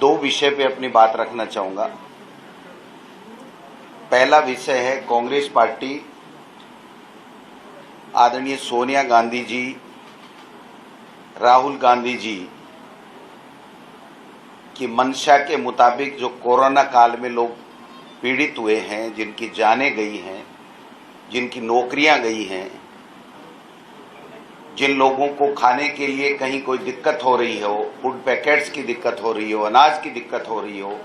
दो विषय पे अपनी बात रखना चाहूँगा। पहला विषय है कांग्रेस पार्टी आदरणीय सोनिया गांधी जी, राहुल गांधी जी की मंशा के मुताबिक जो कोरोना काल में लोग पीड़ित हुए हैं, जिनकी जानें गई हैं, जिनकी नौकरियां गई हैं, जिन लोगों को खाने के लिए कहीं कोई दिक्कत हो रही हो, फूड पैकेट्स की दिक्कत हो रही हो, अनाज की दिक्कत हो रही हो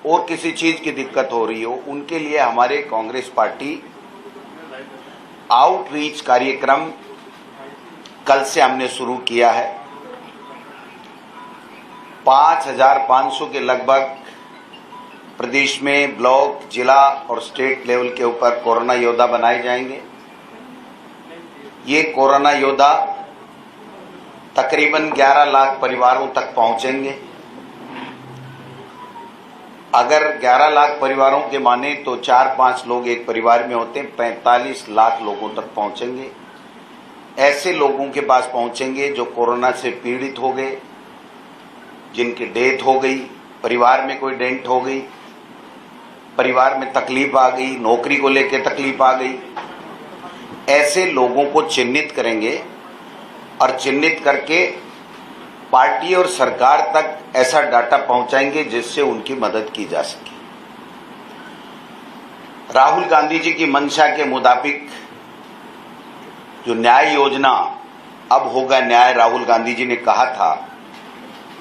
और किसी चीज की दिक्कत हो रही हो, उनके लिए हमारे कांग्रेस पार्टी आउटरीच कार्यक्रम कल से हमने शुरू किया है। 5500 के लगभग प्रदेश में ब्लॉक, जिला और स्टेट लेवल के ऊपर कोरोना योद्धा बनाए जाएंगे। ये कोरोना योद्धा तकरीबन 11 लाख परिवारों तक पहुंचेंगे। अगर 11 लाख परिवारों के माने तो 4-5 लोग एक परिवार में होते हैं, 45 लाख लोगों तक पहुंचेंगे। ऐसे लोगों के पास पहुंचेंगे जो कोरोना से पीड़ित हो गए, जिनकी डेथ हो गई, परिवार में कोई डेंट हो गई, परिवार में तकलीफ आ गई, नौकरी को लेकर तकलीफ आ गई। ऐसे लोगों को चिन्हित करेंगे और चिन्हित करके पार्टी और सरकार तक ऐसा डाटा पहुंचाएंगे जिससे उनकी मदद की जा सके। राहुल गांधी जी की मंशा के मुताबिक जो न्याय योजना, अब होगा न्याय, राहुल गांधी जी ने कहा था।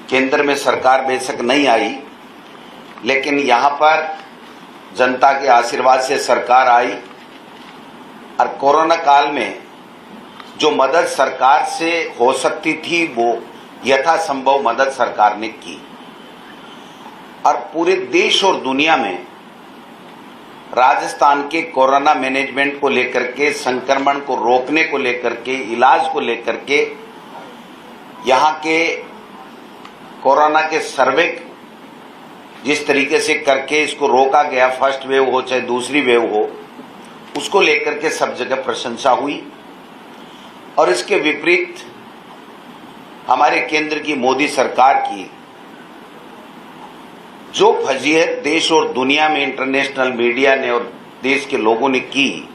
केंद्र में सरकार बेशक नहीं आई, लेकिन यहां पर जनता के आशीर्वाद से सरकार आई और कोरोना काल में जो मदद सरकार से हो सकती थी वो यथासंभव मदद सरकार ने की। और पूरे देश और दुनिया में राजस्थान के कोरोना मैनेजमेंट को लेकर के, संक्रमण को रोकने को लेकर के, इलाज को लेकर के, यहाँ के कोरोना के सर्वे जिस तरीके से करके इसको रोका गया, फर्स्ट वेव हो चाहे दूसरी वेव हो, उसको लेकर के सब जगह प्रशंसा हुई। और इसके विपरीत हमारे केंद्र की मोदी सरकार की जो फजीहत देश और दुनिया में इंटरनेशनल मीडिया ने और देश के लोगों ने की,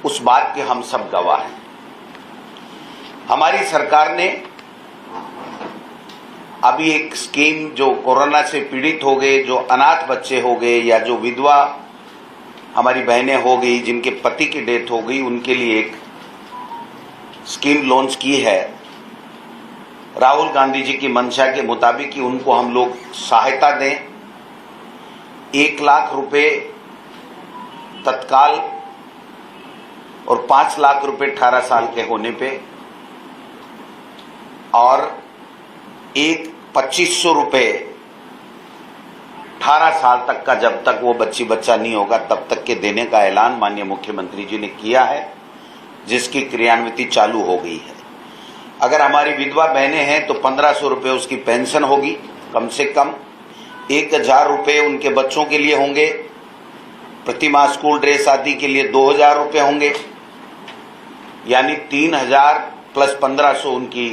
उस बात के हम सब गवाह हैं। हमारी सरकार ने अभी एक स्कीम, जो कोरोना से पीड़ित हो गए, जो अनाथ बच्चे हो गए या जो विधवा हमारी बहनें हो गई, जिनके पति की डेथ हो गई, उनके लिए एक स्कीम लॉन्च की है। राहुल गांधी जी की मंशा के मुताबिक कि उनको हम लोग सहायता दें। 1 लाख रुपए तत्काल और 5 लाख रुपए 18 साल के होने पे, और 2500 रुपए 18 साल तक का, जब तक वो बच्चा नहीं होगा तब तक के देने का ऐलान माननीय मुख्यमंत्री जी ने किया है, जिसकी क्रियान्विति चालू हो गई है। अगर हमारी विधवा बहनें हैं तो 1500 रुपये उसकी पेंशन होगी, कम से कम 1000 रुपये उनके बच्चों के लिए होंगे, प्रति माह स्कूल ड्रेस आदि के लिए 2000 रुपये होंगे, यानी 3000 प्लस 1500 उनकी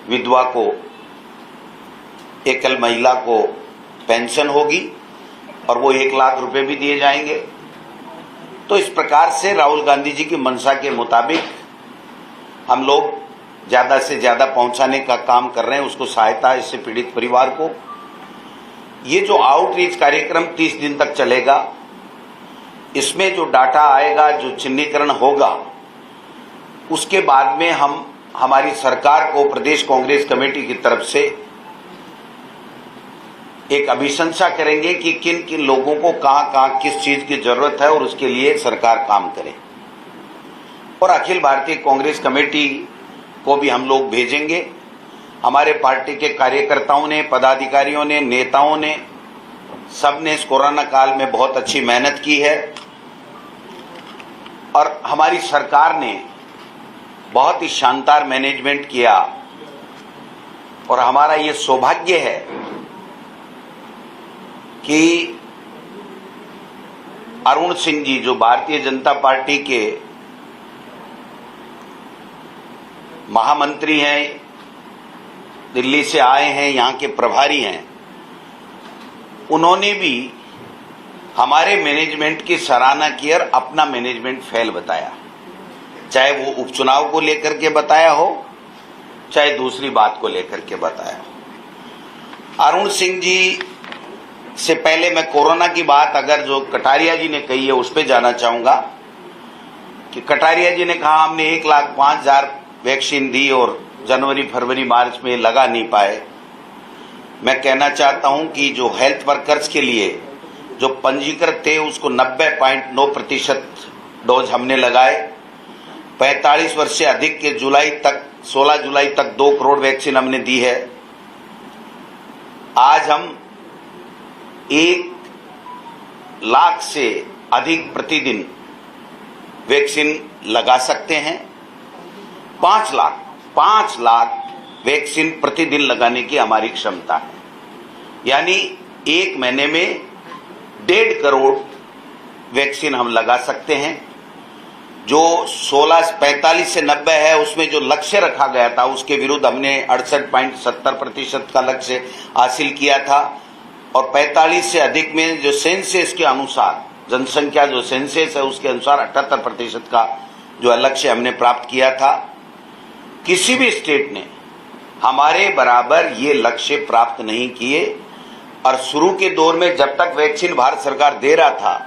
विधवा को, एकल महिला को पेंशन होगी, और वो 1 लाख रुपए भी दिए जाएंगे। तो इस प्रकार से राहुल गांधी जी की मंशा के मुताबिक हम लोग ज्यादा से ज्यादा पहुंचाने का काम कर रहे हैं, उसको सहायता, इससे पीड़ित परिवार को। ये जो आउटरीच कार्यक्रम 30 दिन तक चलेगा, इसमें जो डाटा आएगा, जो चिन्हीकरण होगा, उसके बाद में हम हमारी सरकार को प्रदेश कांग्रेस कमेटी की तरफ से एक अभिशंसा करेंगे कि किन किन लोगों को कहां किस चीज की जरूरत है और उसके लिए सरकार काम करे। और अखिल भारतीय कांग्रेस कमेटी को भी हम लोग भेजेंगे। हमारे पार्टी के कार्यकर्ताओं ने, पदाधिकारियों ने, नेताओं ने, सबने इस कोरोना काल में बहुत अच्छी मेहनत की है और हमारी सरकार ने बहुत ही शानदार मैनेजमेंट किया। और हमारा ये सौभाग्य है कि अरुण सिंह जी, जो भारतीय जनता पार्टी के महामंत्री हैं, दिल्ली से आए हैं, यहाँ के प्रभारी हैं, उन्होंने भी हमारे मैनेजमेंट की सराहना की और अपना मैनेजमेंट फेल बताया, चाहे वो उपचुनाव को लेकर के बताया हो, चाहे दूसरी बात को लेकर के बताया हो। अरुण सिंह जी से पहले मैं कोरोना की बात अगर जो कटारिया जी ने कही है उस पर जाना चाहूंगा कि कटारिया जी ने कहा हमने 1,05,000 वैक्सीन दी और जनवरी फरवरी मार्च में लगा नहीं पाए। मैं कहना चाहता हूं कि जो हेल्थ वर्कर्स के लिए जो पंजीकृत थे उसको 90.9% डोज हमने लगाए। 45 वर्ष से अधिक के 16 जुलाई तक 2 करोड़ वैक्सीन हमने दी है। आज हम 1 लाख से अधिक प्रतिदिन वैक्सीन लगा सकते हैं। 5 लाख वैक्सीन प्रतिदिन लगाने की हमारी क्षमता है, यानी 1 महीने में 1.5 करोड़ वैक्सीन हम लगा सकते हैं। जो 45 से 90 है उसमें जो लक्ष्य रखा गया था उसके विरुद्ध हमने 68.70% का लक्ष्य हासिल किया था और 45 से अधिक में जो सेंसस के अनुसार जनसंख्या जो सेंसस है उसके अनुसार 78% का जो लक्ष्य हमने प्राप्त किया था। किसी भी स्टेट ने हमारे बराबर ये लक्ष्य प्राप्त नहीं किए और शुरू के दौर में जब तक वैक्सीन भारत सरकार दे रहा था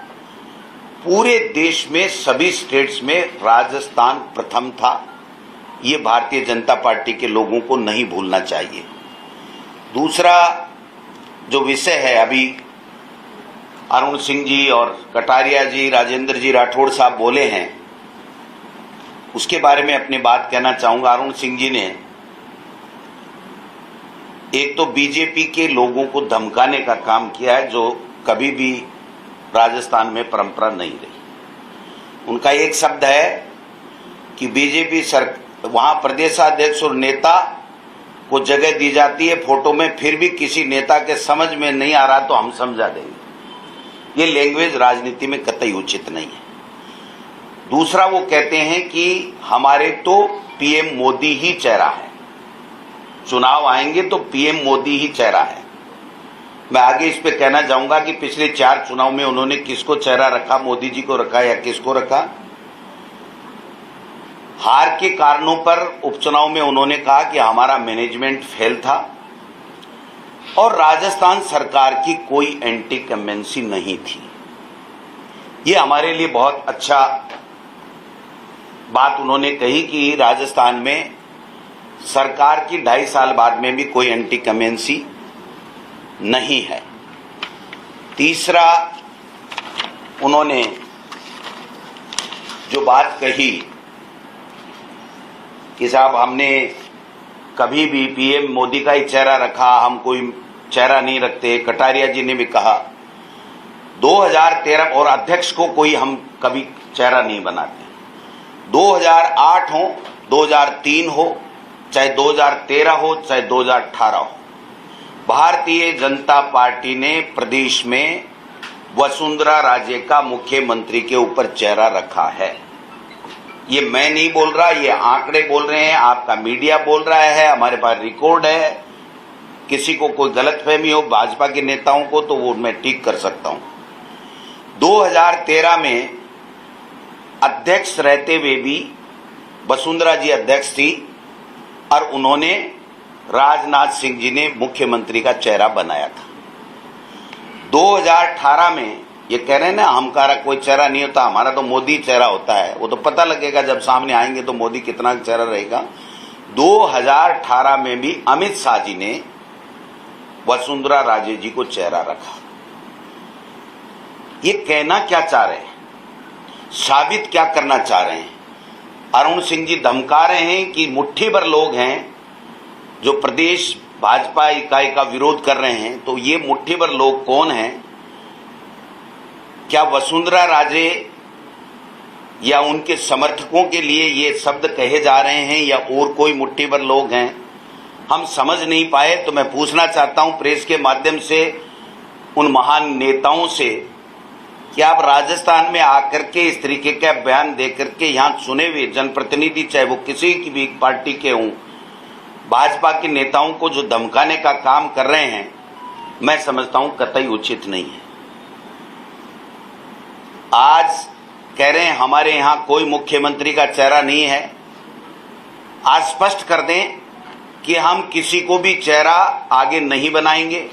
पूरे देश में सभी स्टेट्स में राजस्थान प्रथम था। ये भारतीय जनता पार्टी के लोगों को नहीं भूलना चाहिए। दूसरा जो विषय है, अभी अरुण सिंह जी और कटारिया जी, राजेंद्र जी राठौड़ साहब बोले हैं, उसके बारे में अपनी बात कहना चाहूंगा। अरुण सिंह जी ने एक तो बीजेपी के लोगों को धमकाने का काम किया है जो कभी भी राजस्थान में परंपरा नहीं रही। उनका एक शब्द है कि बीजेपी वहां प्रदेशाध्यक्ष और नेता को जगह दी जाती है फोटो में, फिर भी किसी नेता के समझ में नहीं आ रहा तो हम समझा देंगे। ये लैंग्वेज राजनीति में कतई उचित नहीं है। दूसरा वो कहते हैं कि हमारे तो पीएम मोदी ही चेहरा है, चुनाव आएंगे तो पीएम मोदी ही चेहरा है। मैं आगे इस पे कहना चाहूंगा कि पिछले 4 चुनाव में उन्होंने किसको चेहरा रखा, मोदी जी को रखा या किसको रखा। हार के कारणों पर उपचुनाव में उन्होंने कहा कि हमारा मैनेजमेंट फेल था और राजस्थान सरकार की कोई एंटी कमेंसी नहीं थी। ये हमारे लिए बहुत अच्छा बात उन्होंने कही कि राजस्थान में सरकार की 2.5 साल बाद में भी कोई एंटी कमेंसी नहीं है। तीसरा उन्होंने जो बात कही कि साहब हमने कभी भी पीएम मोदी का ही चेहरा रखा, हम कोई चेहरा नहीं रखते। कटारिया जी ने भी कहा 2013 और अध्यक्ष को कोई हम कभी चेहरा नहीं बनाते। 2008 हो, 2003 हो, चाहे 2013 हो, चाहे 2018 हो, भारतीय जनता पार्टी ने प्रदेश में वसुंधरा राजे का मुख्यमंत्री के ऊपर चेहरा रखा है। ये मैं नहीं बोल रहा, ये आंकड़े बोल रहे हैं, आपका मीडिया बोल रहा है, हमारे पास रिकॉर्ड है। किसी को कोई गलतफहमी हो भाजपा के नेताओं को तो वो मैं ठीक कर सकता हूं। 2013 में अध्यक्ष रहते हुए भी वसुंधरा जी अध्यक्ष थी और उन्होंने राजनाथ सिंह जी ने मुख्यमंत्री का चेहरा बनाया था। 2018 में ये कह रहे हैं ना हमारा कोई चेहरा नहीं होता, हमारा तो मोदी चेहरा होता है। वो तो पता लगेगा जब सामने आएंगे तो मोदी कितना चेहरा रहेगा। 2018 में भी अमित शाह जी ने वसुंधरा राजे जी को चेहरा रखा। ये कहना क्या चाह रहे हैं, साबित क्या करना चाह रहे हैं? अरुण सिंह जी धमका रहे हैं कि मुट्ठी भर लोग हैं जो प्रदेश भाजपा इकाई का विरोध कर रहे हैं। तो ये मुट्ठी भर लोग कौन हैं? क्या वसुंधरा राजे या उनके समर्थकों के लिए ये शब्द कहे जा रहे हैं या और कोई मुट्ठी भर लोग हैं? हम समझ नहीं पाए। तो मैं पूछना चाहता हूं प्रेस के माध्यम से उन महान नेताओं से कि आप राजस्थान में आकर के इस तरीके का बयान देकर के यहाँ चुने हुए जनप्रतिनिधि, चाहे वो किसी की भी पार्टी के हों, भाजपा के नेताओं को जो धमकाने का काम कर रहे हैं, मैं समझता हूं कतई उचित नहीं है। आज कह रहे हैं हमारे यहां कोई मुख्यमंत्री का चेहरा नहीं है। आज स्पष्ट कर दें कि हम किसी को भी चेहरा आगे नहीं बनाएंगे।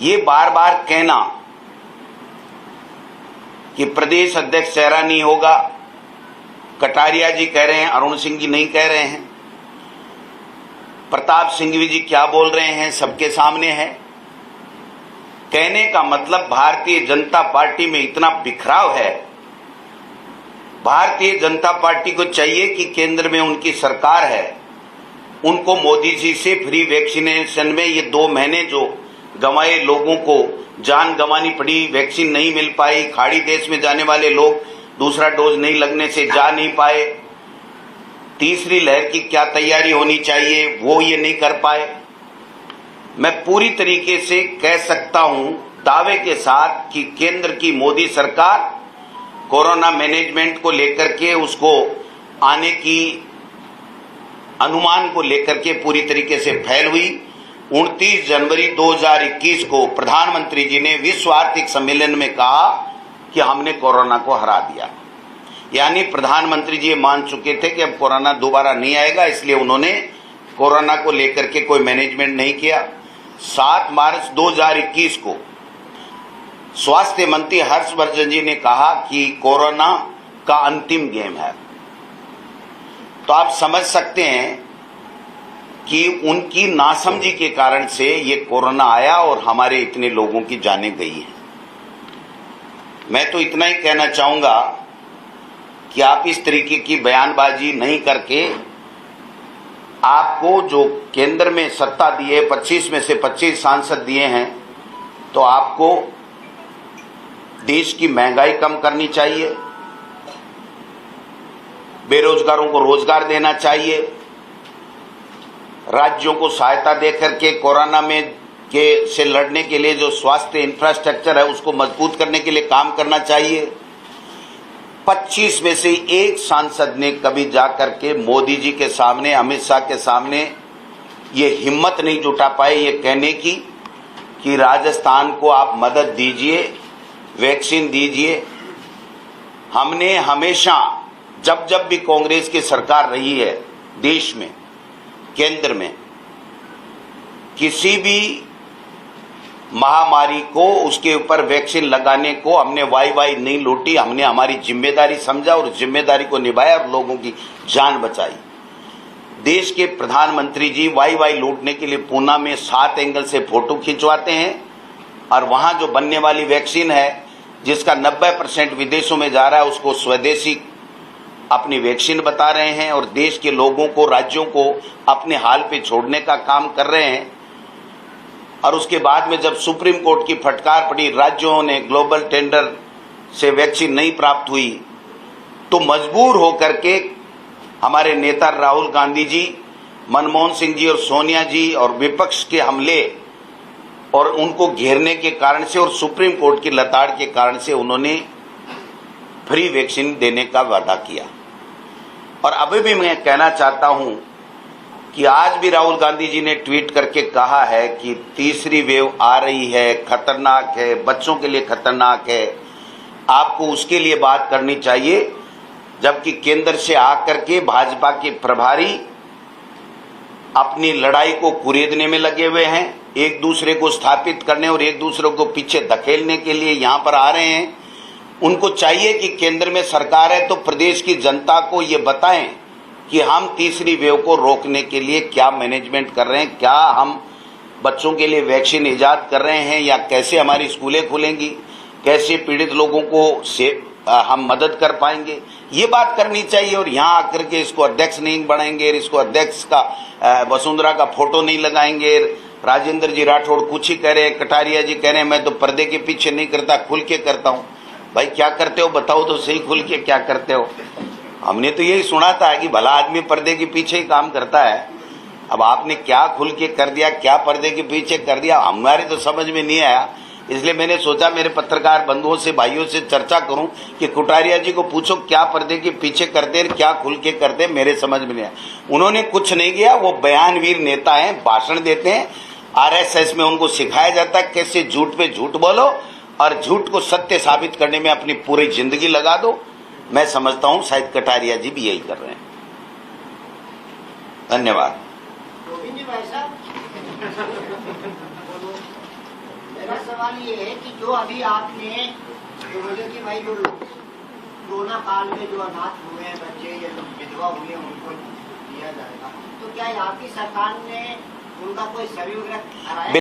ये बार बार कहना कि प्रदेश अध्यक्ष चेहरा नहीं होगा, कटारिया जी कह रहे हैं, अरुण सिंह जी नहीं कह रहे हैं, प्रताप सिंह जी क्या बोल रहे हैं सबके सामने है। कहने का मतलब भारतीय जनता पार्टी में इतना बिखराव है। भारतीय जनता पार्टी को चाहिए कि केंद्र में उनकी सरकार है, उनको मोदी जी से फ्री वैक्सीनेशन में ये 2 महीने जो गंवाए, लोगों को जान गंवानी पड़ी, वैक्सीन नहीं मिल पाई, खाड़ी देश में जाने वाले लोग दूसरा डोज नहीं लगने से जा नहीं पाए, तीसरी लहर की क्या तैयारी होनी चाहिए वो ये नहीं कर पाए। मैं पूरी तरीके से कह सकता हूं दावे के साथ कि केंद्र की मोदी सरकार कोरोना मैनेजमेंट को लेकर के, उसको आने की अनुमान को लेकर के पूरी तरीके से फैल हुई। 29 जनवरी 2021 को प्रधानमंत्री जी ने विश्व आर्थिक सम्मेलन में कहा कि हमने कोरोना को हरा दिया। यानी प्रधानमंत्री जी मान चुके थे कि अब कोरोना दोबारा नहीं आएगा, इसलिए उन्होंने कोरोना को लेकर के कोई मैनेजमेंट नहीं किया। 7 मार्च 2021 को स्वास्थ्य मंत्री हर्षवर्धन जी ने कहा कि कोरोना का अंतिम गेम है। तो आप समझ सकते हैं कि उनकी नासमझी के कारण से ये कोरोना आया और हमारे इतने लोगों की जानें गई हैं। मैं तो इतना ही कहना चाहूंगा कि आप इस तरीके की बयानबाजी नहीं करके, आपको जो केंद्र में सत्ता दी है, 25 में से 25 सांसद दिए हैं, तो आपको देश की महंगाई कम करनी चाहिए, बेरोजगारों को रोजगार देना चाहिए, राज्यों को सहायता देकर के कोरोना में से लड़ने के लिए जो स्वास्थ्य इंफ्रास्ट्रक्चर है उसको मजबूत करने के लिए काम करना चाहिए। 25 में से एक सांसद ने कभी जाकर के मोदी जी के सामने, अमित शाह के सामने ये हिम्मत नहीं जुटा पाए ये कहने की कि राजस्थान को आप मदद दीजिए, वैक्सीन दीजिए। हमने हमेशा जब जब भी कांग्रेस की सरकार रही है देश में, केंद्र में, किसी भी महामारी को, उसके ऊपर वैक्सीन लगाने को हमने वाई नहीं लूटी। हमने हमारी जिम्मेदारी समझा और जिम्मेदारी को निभाया और लोगों की जान बचाई। देश के प्रधानमंत्री जी वाई लूटने के लिए पूना में 7 एंगल से फोटो खिंचवाते हैं और वहां जो बनने वाली वैक्सीन है जिसका 90% विदेशों में जा रहा है, उसको स्वदेशी अपनी वैक्सीन बता रहे हैं और देश के लोगों को, राज्यों को अपने हाल पे छोड़ने का काम कर रहे हैं। और उसके बाद में जब सुप्रीम कोर्ट की फटकार पड़ी, राज्यों ने ग्लोबल टेंडर से वैक्सीन नहीं प्राप्त हुई, तो मजबूर होकर के हमारे नेता राहुल गांधी जी, मनमोहन सिंह जी और सोनिया जी और विपक्ष के हमले और उनको घेरने के कारण से और सुप्रीम कोर्ट की लताड़ के कारण से उन्होंने फ्री वैक्सीन देने का वादा किया। और अभी भी मैं कहना चाहता हूं कि आज भी राहुल गांधी जी ने ट्वीट करके कहा है कि तीसरी वेव आ रही है, खतरनाक है, बच्चों के लिए खतरनाक है, आपको उसके लिए बात करनी चाहिए। जबकि केंद्र से आकर के भाजपा के प्रभारी अपनी लड़ाई को कुरेदने में लगे हुए हैं, एक दूसरे को स्थापित करने और एक दूसरे को पीछे धकेलने के लिए यहां पर आ रहे हैं। उनको चाहिए कि केंद्र में सरकार है तो प्रदेश की जनता को ये बताएं कि हम तीसरी वेव को रोकने के लिए क्या मैनेजमेंट कर रहे हैं, क्या हम बच्चों के लिए वैक्सीन ईजाद कर रहे हैं या कैसे हमारी स्कूलें खुलेंगी, कैसे पीड़ित लोगों को हम मदद कर पाएंगे, ये बात करनी चाहिए। और यहाँ आकर के इसको अध्यक्ष नहीं बनाएंगे, इसको अध्यक्ष का वसुंधरा का फोटो नहीं लगाएंगे, राजेंद्र जी राठौड़ कुछ ही कह रहे हैं, कटारिया जी कह रहे हैं मैं तो पर्दे के पीछे नहीं करता, खुल के करता हूँ। भाई क्या करते हो बताओ तो सही, खुल के क्या करते हो? हमने तो यही सुना था कि भला आदमी पर्दे के पीछे ही काम करता है। अब आपने क्या खुल के कर दिया, क्या पर्दे के पीछे कर दिया, हमारे तो समझ में नहीं आया। इसलिए मैंने सोचा मेरे पत्रकार बंधुओं से, भाइयों से चर्चा करूं कि कटारिया जी को पूछो क्या पर्दे के पीछे करते हैं, क्या खुल के करते हैं, मेरे समझ में नहीं आया। उन्होंने कुछ नहीं किया, वो बयानवीर नेता हैं, भाषण देते हैं। आरएसएस में उनको सिखाया जाता है कैसे झूठ पे झूठ बोलो और झूठ को सत्य साबित करने में अपनी पूरी जिंदगी लगा दो। मैं समझता हूं शायद कटारिया जी भी यही कर रहे हैं। धन्यवाद। मेरा सवाल ये है कि जो अभी आपने जो बोले कि भाई जो कोरोना काल में जो अनाथ हुए हैं बच्चे या जो विधवा हुए हैं उनको दिया जाएगा, तो क्या आपकी सरकार ने उनका कोई सर्वे वगैरह कराया?